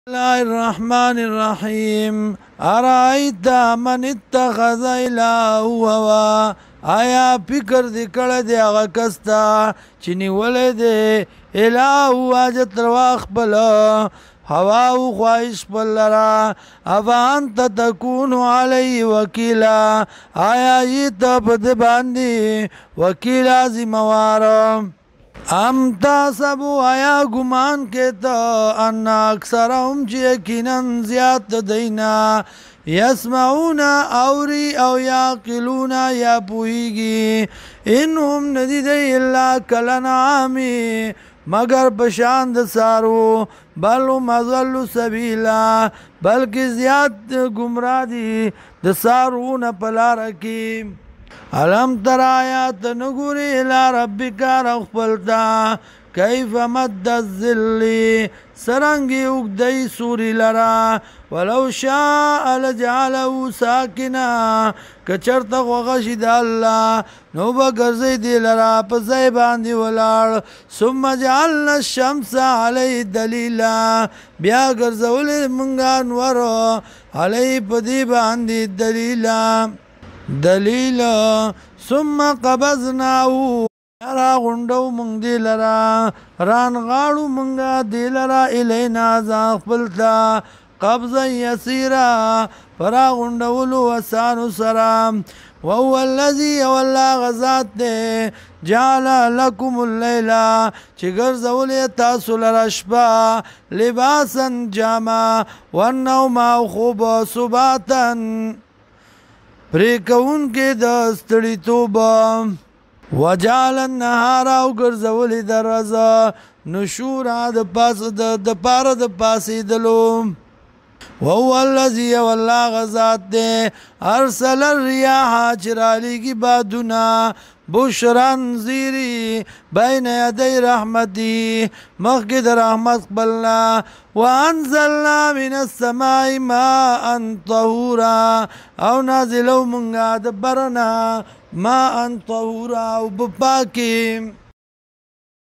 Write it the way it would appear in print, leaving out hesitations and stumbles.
الله الرحمن الرحیم ارایت من اتخذ الهه هوا آیا فکر دې کړی دی هغه کس ته چې نیولی دی الهه حاجت روا خپل هوا او خواهش خپل لره افانت تکون علیه وکیلا آیا یې ته په ده باندې وکیلا ذموار ام تاسبو آیا گمان کہتا ان اکثرهم چی یقیناً زیاد دینا یسمعون اوری او یاقلون یا پوئیگی انهم ندیدی اللہ کلنعامی مگر بشاند سارو بلو مظل سبیلا بلکہ زیاد گمراہ دی دسارون پلا رکیم علم تر آیات نگوری الى ربک رخپلتا کیف مد الظلی سرنگی اگدی سوری لرا ولو شاء لجعلو ساکنا کچرت غغشد اللہ نو بگرزی دی لرا پزی باندی ولار ثم جعلنا الشمس علی دلیلا بیا گرزولی منگان ورو علی پدی باندی دلیلا دلیل ثم قبضناو را غندو منگ دی لرا ران غاڑو منگا دی لرا الینا زان خپلتا قبضا یسیرا فرا غندولو وسانو سرام وهو الذي والله غزات دے جعل لكم اللیلا چی گرزولی تاسو لرشپا لباسا جاما والنوم خوب صباتا پریکون کے دستڑی توبا وجعل النهار او گرزولی درزا نشورا د پار د پاسی دلو وهو الذي والله غزات دے ارسل الرياح چرالی کی بادنا بشران زیری بین یدی رحمتی مخد رحمت قبلنا وانزلنا من السماء ماء طهورا او نازلو منگا دبرنا ماء طهورا او بپاکیم